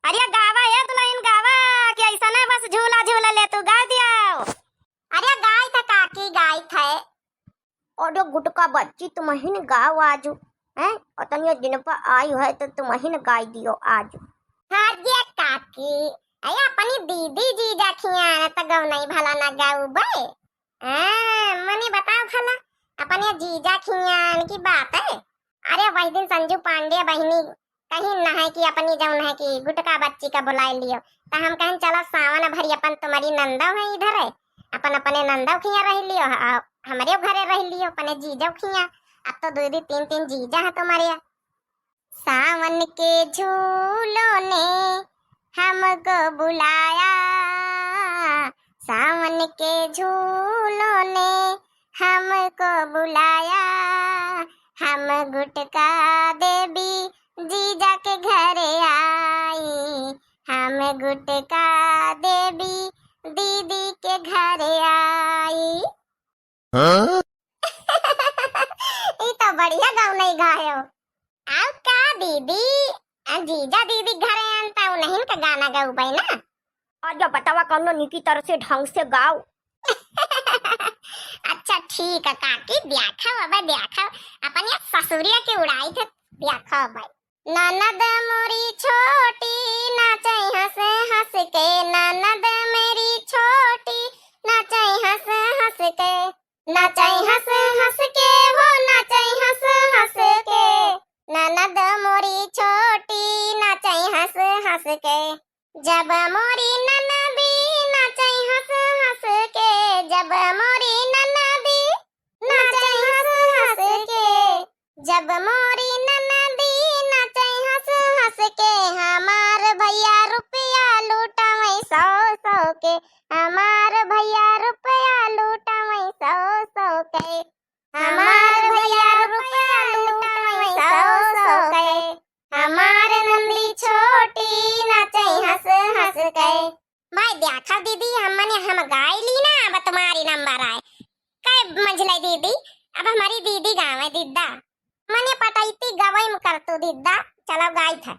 अरे गावा है दुल्हन गावा कि ऐसा ना बस झूला झूला ले तू गा दिया। अरे गाय था काकी गाय था। और गुटका बच्ची तुम ही ने गाओ आज हैं अतनियो दिन पर आई है तो तुम ही ने गाय दियो आज। हाँ ये काकी अया अपनी दीदी जी जाखिया त गौ नहीं भला ना गाऊ बे। मने बताओ भला अपने जीजा खियान की बात है। अरे वही दिन संजू पांडे बहनी कहीं न है कि अपनी जौन है कि गुटका बच्ची का बुला लियो तो हम कहें चलो सावन भरी अपन तुम्हारी नंदव है इधर है अपन अपने नंदव खिया रह लियो हमारे घरे रह लियो अपने जीजा खिया। अब तो दो तीन तीन जीजा है तुम्हारे। सावन के झूलों ने हमको बुलाया सावन के झूलों ने हमको बुलाया हम गुटका देवी जीजा के घर आई हम गुटका देवी दीदी के घर आई। हाँ? ये तो बढ़िया गाँव नहीं गायो। अब का दीदी जीजा दीदी घर आनता हूँ नहीं का गाना गाऊ भाई ना। और जो बतावा कौन निकी तरह से ढंग से गाओ। अच्छा ठीक है काकी देखा बाबा देखा अपन ये ससुरिया के उड़ाई थे देखा भाई। ननद मोरी छोटी नाचे हंस हंस के ननद मेरी छोटी नाचे हंस हंस के नाचे हंस हंस के हो नाचे हंस हंस के ननद मोरी छोटी नाचे हंस हंस के जब मोरी ननदी नाचे हंस हंस के जब मोरी ननदी नाचे हंस हंस के जब मोरी ननदी नाचे हंस हंस के हमार भैया रुपया लूटावे 100 के हमार भैया रुपया लूटावे 100 के हमार भैया रुपया लूटावे 100 के हमार नंदी छोटी नाचे हंस हंस के। भाई देखा दीदी हम गाय ली ना अब तुम्हारी नंबर आए कई मंझले दीदी अब हमारी दीदी गाँव है दीदा मने पटाईती गवई कर तू दीदा चलो गाय था।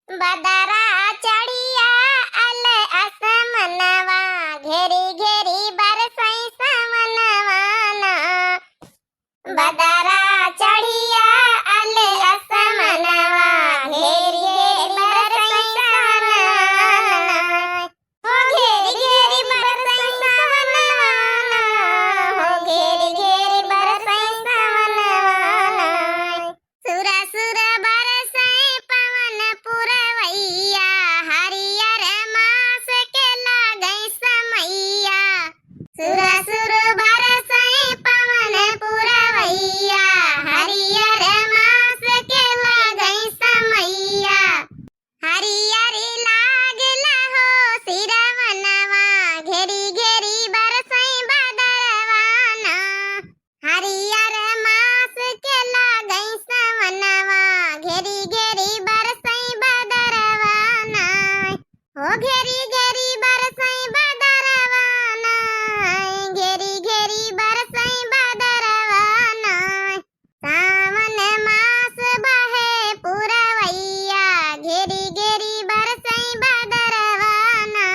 बदरा चढ़िया अल असमनवा घेरी घेरी बरसई समनवाना बदरा चढ़िया अल असमनवा घेरी घेरी बरसई समनवाना हो घेरी घेरी बरसई समनवाना हो घेरी घेरी बरसई समनवाना सुरा सुरा बरसई पवन पुरवैया हरियर मास के लागई समैया सुरा सुर बरसई पवन पुरवैया हरियर मास के लागई समैया हरियरी लागला हो सिरवनवा घेरी घेरी बरसई बदरवाना हरियर मास के लागई सवनवा घेरी घेरी बरसई बदरवाना हो घेरी घेरी बरसई बदरवाना घेरी घेरी बरसई बदरवाना सावन मास बहे पुरवैया घेरी घेरी बरसई बदरवाना।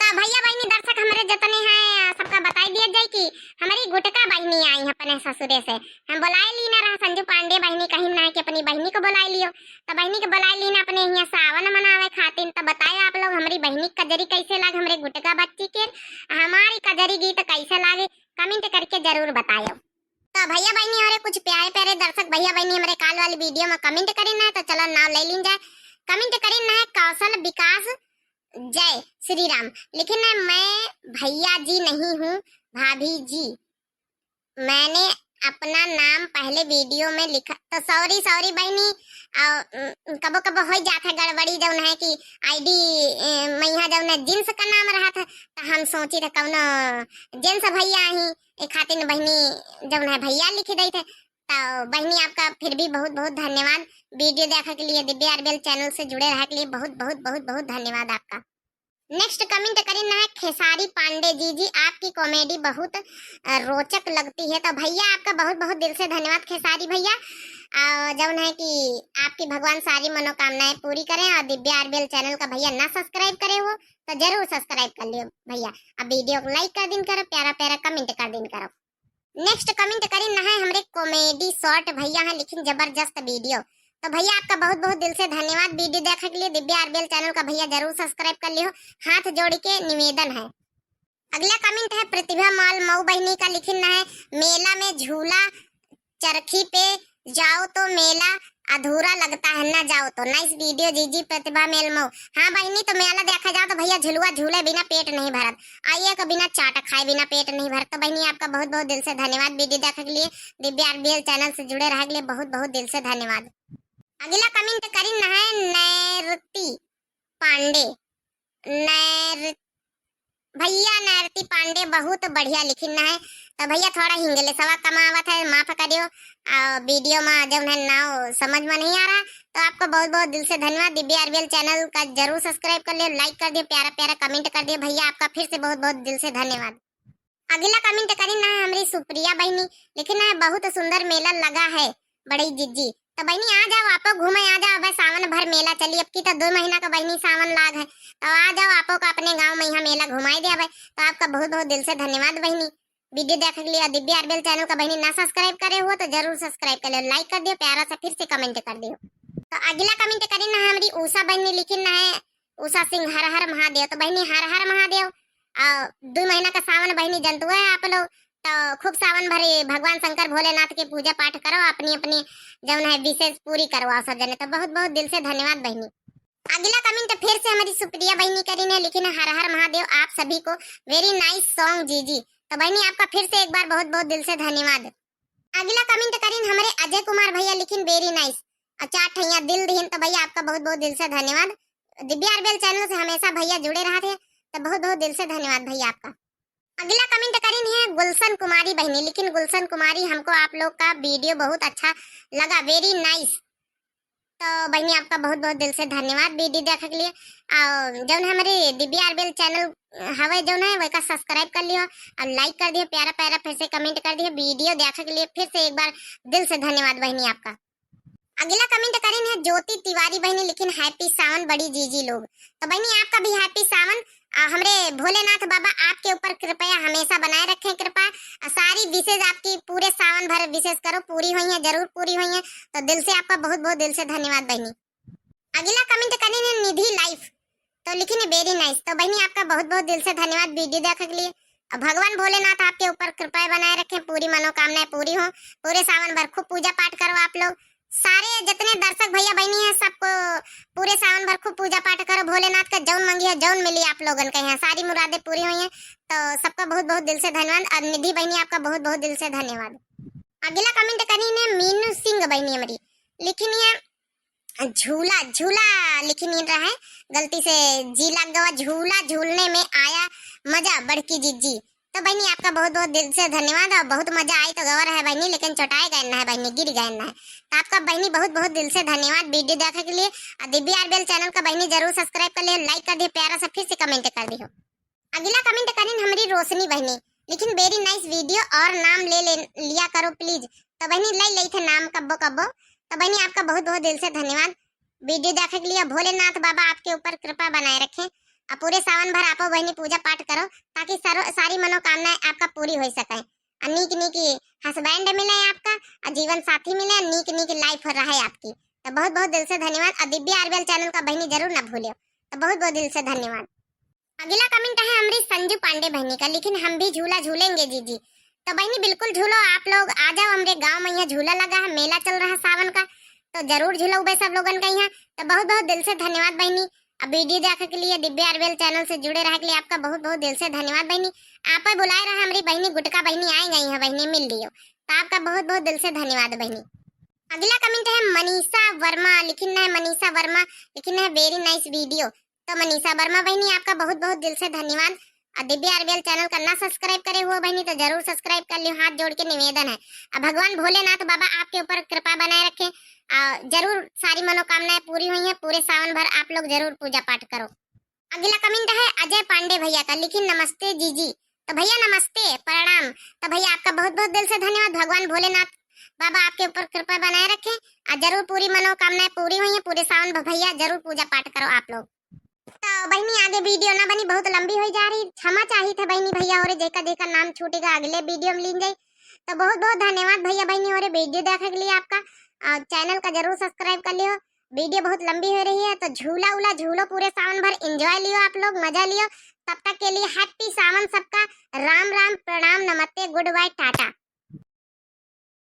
ता भैया बहनी दर्शक हमारे जितने हैं सबका बताई दिया जाए कि हमारी गुटका बहनी आई है अपने ससुरे से हम बुलाए ली ना रहा संजू पांडे बहनी कहीं ना कि अपनी बहनी को बुलाए लियो तो बहनी को बुलाए ली ना अपने यहाँ सावन मनावे खातिर तो बताए आप लोग हमारी बहनी कजरी कैसे लागे हमारे गुटका बच्ची के हमारी कजरी गीत कैसे लागे कमेंट करके जरूर बताओ। तो भैया बहनी हमारे कुछ प्यारे प्यारे दर्शक भैया बहनी हमारे काल वाली वीडियो में कमेंट करें है तो चलो नाम ले लीन जाए कमेंट करें है कौशल विकास जय श्री राम लेकिन मैं भैया जी नहीं हूँ भाभी जी मैंने अपना नाम पहले वीडियो में लिखा तो सॉरी बहनी कबो कबो हो जाता गड़बड़ी जौन है कि आईडी मैया जौन जिन्स का नाम रहा था तो हम सोची था कौनो जेंट्स भैया ही एक खातिर बहनी जौन है भैया लिख दी थे तो बहनी आपका फिर भी बहुत बहुत धन्यवाद वीडियो देखने के लिए दिव्या आरबीएल चैनल से जुड़े रहने के लिए बहुत बहुत बहुत बहुत धन्यवाद आपका। नेक्स्ट कमेंट करीना है खेसारी पांडे जी। जी आपकी कॉमेडी बहुत रोचक लगती है। तो भैया आपका बहुत बहुत दिल से धन्यवाद खेसारी भैया। जौन है कि आपकी भगवान सारी मनोकामनाएं पूरी करें। और दिव्या आरबीएल चैनल का भैया ना सब्सक्राइब करे हो तो जरूर सब्सक्राइब कर लियो भैया। अब वीडियो को लाइक कर दिन करो, प्यारा प्यारा कमेंट कर दिन करो। नेक्स्ट कमेंट करी ना है हमरे कॉमेडी शॉर्ट भैया है, लेकिन जबरदस्त वीडियो। तो भैया आपका बहुत बहुत दिल से धन्यवाद वीडियो देखने के लिए। दिव्या आरबीएल चैनल का भैया जरूर सब्सक्राइब कर लियो, हाथ जोड़ के निवेदन है। अगला कमेंट है प्रतिभा माल मऊ बहनी का, लिखना है मेला में झूला चरखी पे जाओ तो मेला अधूरा लगता है ना जाओ तो। नाइस वीडियो जी प्रतिभा मेल मऊ। हाँ बहनी, तो मेला देखा जाओ तो भैया झुलुआ झूले बिना पेट नहीं भरत, आइए का बिना चाट खाए बिना पेट नहीं भरत। तो बहनी आपका बहुत बहुत दिल से धन्यवाद वीडियो देखने के लिए। दिव्या आरबीएल चैनल से जुड़े रहने के लिए बहुत बहुत दिल से धन्यवाद। अगला कमेंट करी ना है नैरती पांडे। भैया नैरती पांडे बहुत बढ़िया लिखना है। तो भैया थोड़ा हिंगले सवा कमावत है, माफ करियो। वीडियो में जब है नाव समझ में नहीं आ रहा, तो आपको बहुत बहुत दिल से धन्यवाद। दिव्या आरबीएल चैनल का जरूर सब्सक्राइब कर लियो, लाइक कर दियो, प्यारा प्यारा कमेंट कर दियो भैया, आपका फिर से बहुत बहुत दिल से धन्यवाद। अगला कमेंट करी ना है हमारी सुप्रिया बहनी, लिखना है बहुत सुंदर मेला लगा है बड़ी जीजी। तो बहनी आ जाओ आपो घूमे, आ जाओ। भाई सावन भर मेला चली, अब की तो 2 महीना का बहनी सावन लाग है, तो आ जाओ आपो को अपने गांव में यहाँ मेला घुमाई दिया भाई। तो आपका बहुत बहुत दिल से धन्यवाद बहनी वीडियो देखने के लिए। दिव्या आरबीएल चैनल का बहनी ना सब्सक्राइब करे हो तो जरूर सब्सक्राइब कर लो, लाइक कर दियो, प्यारा सा फिर से कमेंट कर दियो। तो अगला कमेंट करी ना हमारी उषा बहनी, लिखना है उषा सिंह हर हर महादेव। तो बहनी हर हर महादेव। 2 महीना का सावन बहनी जंतु है आप लोग, तो खूब सावन भरे भगवान शंकर भोलेनाथ की पूजा पाठ करो, अपनी अपनी जौन है विशेष पूरी करवाओ सब जने। तो बहुत बहुत दिल से धन्यवाद बहनी। अगला कमेंट फिर से हमारी सुप्रिया बहनी करी ने, लिखी है हर हर महादेव आप सभी को, वेरी नाइस सॉन्ग जी। तो बहनी आपका फिर से एक बार बहुत बहुत दिल से धन्यवाद। अगला कमेंट करी हमारे अजय कुमार भैया, लिखिन वेरी नाइस, अच्छा ठैया दिल दीन। तो भैया आपका बहुत बहुत दिल से धन्यवाद। दिव्या आरबीएल चैनल से हमेशा भैया जुड़े रहे थे, तो बहुत बहुत दिल से धन्यवाद भैया आपका। अगला कमेंट करी है गुलशन कुमारी बहनी, लेकिन गुलशन कुमारी हमको आप लोग का वीडियो बहुत अच्छा लगा, वेरी नाइस। तो बहनी आपका बहुत बहुत दिल से धन्यवाद वीडियो देखने के लिए। जौन हमारे दिव्या आरबीएल चैनल हवे जौन है वह सब्सक्राइब कर लियो और लाइक कर दियो, प्यारा प्यारा फिर से कमेंट कर दियो वीडियो देखने के लिए। फिर से एक बार दिल से धन्यवाद बहनी आपका। अगला कमेंट करें है ज्योति तिवारी बहनी, लेकिन हैप्पी सावन बड़ी जीजी लोग। तो बहनी आपका भी हैप्पी सावन। हमरे भोलेनाथ बाबा आपके ऊपर कृपया हमेशा बनाए रखें कृपा। सारी विशेष आपकी पूरे सावन भर विशेष करो पूरी हुई है, जरूर पूरी हुई है। तो दिल से आपका बहुत बहुत दिल से धन्यवाद बहनी। अगला कमेंट करें है निधि लाइफ, तो लिखी वेरी नाइस। तो बहनी आपका बहुत बहुत दिल से धन्यवाद वीडियो देखने के लिए। भगवान भोलेनाथ आपके ऊपर कृपा बनाए रखें, पूरी मनोकामनाएं पूरी हो, पूरे सावन भर खूब पूजा पाठ करो आप लोग। सारे जितने दर्शक भैया बहनी है सबको पूरे सावन भर खूब पूजा पाठ करो, भोलेनाथ का जौन मंगी है जौन मिली आप लोगन के यहाँ सारी मुरादें पूरी हुई हैं। तो सबका बहुत बहुत दिल से धन्यवाद। और निधि बहनी आपका बहुत बहुत दिल से धन्यवाद। अगला कमेंट करी ने मीनू सिंह बहनी हमारी, लिखनी है झूला झूला लिखनी रहा है, गलती से जी लग गया, झूला झूलने में आया मजा बड़की जीजी। तो बहनी आपका बहुत बहुत दिल से धन्यवाद। और बहुत मजा आई तो गवर है बहनी, लेकिन चौटाए गए ना है बहनी, गिर गए ना है। तो आपका बहनी बहुत बहुत दिल से धन्यवाद वीडियो देखने के लिए। दिव्या आरबीएल चैनल का बहनी जरूर सब्सक्राइब कर लियो, लाइक कर दियो, प्यारा सा फिर से कमेंट कर दियो। अगला कमेंट करें हमारी रोशनी बहनी, लेकिन वेरी नाइस वीडियो और नाम ले लिया करो प्लीज। तो बहनी ले थे नाम कब्बो कब्बो। तो बहनी आपका बहुत बहुत दिल से धन्यवाद वीडियो देखने के लिए। भोलेनाथ बाबा आपके ऊपर कृपा बनाए रखें, पूरे सावन भर आपो बहनी पूजा पाठ करो ताकि सारी मनोकामनाएं आपका पूरी हो सके। नीक नीक हस्बैंड मिले आपका, और जीवन साथी मिले, नीक नीक लाइफ रहे आपकी। तो बहुत बहुत दिल से धन्यवाद। और दिव्या आरबीएल चैनल का बहनी जरूर ना भूलियो। तो बहुत बहुत दिल से धन्यवाद। अगला कमेंट है हमारी संजू पांडे बहनी का, लेकिन हम भी झूला झूलेंगे जी। तो बहनी बिल्कुल झूलो, आप लोग आ जाओ हमारे गाँव में, यहाँ झूला लगा है, मेला चल रहा है सावन का, तो जरूर झूलो भाई सब लोगन का यहाँ। तो बहुत बहुत दिल से धन्यवाद बहनी। अब वीडियो देखने के लिए दिव्या आरबीएल चैनल से जुड़े रहने के लिए आपका बहुत बहुत दिल से धन्यवाद बहनी। आप बुलाए रहा हमारी बहनी गुटका बहनी आई गई है बहनी, मिल लियो। तो आपका बहुत बहुत दिल से धन्यवाद बहनी। अगला कमेंट है मनीषा वर्मा, लिखना है मनीषा वर्मा, लिखना है वेरी नाइस वीडियो। तो मनीषा वर्मा बहनी आपका बहुत बहुत दिल से धन्यवाद। दिव्या आरबीएल चैनल का ना सब्सक्राइब करे हुआ बहनी तो जरूर सब्सक्राइब कर लियो, हाथ जोड़ के निवेदन है। भगवान भोलेनाथ बाबा आपके ऊपर कृपा बनाए रखे, जरूर सारी मनोकामनाएं पूरी हुई हैं, पूरे सावन भर आप लोग जरूर पूजा पाठ करो। अगला कमेंट है अजय पांडे भैया का, लिखी नमस्ते जीजी। तो भैया नमस्ते, प्रणाम। तो भैया आपका बहुत बहुत दिल से धन्यवाद। भगवान भोलेनाथ बाबा आपके ऊपर कृपा बनाए रखें और जरूर पूरी मनोकामनाएं पूरी हुई हैं। पूरे सावन भैया जरूर पूजा पाठ करो आप लोग। तो बहनी आगे वीडियो ना बनी, बहुत लंबी हो जा रही, क्षमा चाहिए था बहनी भैया और जेका जेका नाम छूटेगा अगले वीडियो में लीन जाए। तो बहुत बहुत धन्यवाद भैया बहनी और वीडियो देखने के लिए आपका। चैनल का जरूर सब्सक्राइब कर लियो। वीडियो बहुत लंबी हो रही है तो झूला उला झूलो, पूरे सावन भर एंजॉय लियो आप लोग, मजा लियो। तब तक के लिए हैप्पी सावन सबका। राम राम, प्रणाम, नमस्ते, गुड बाय, टाटा।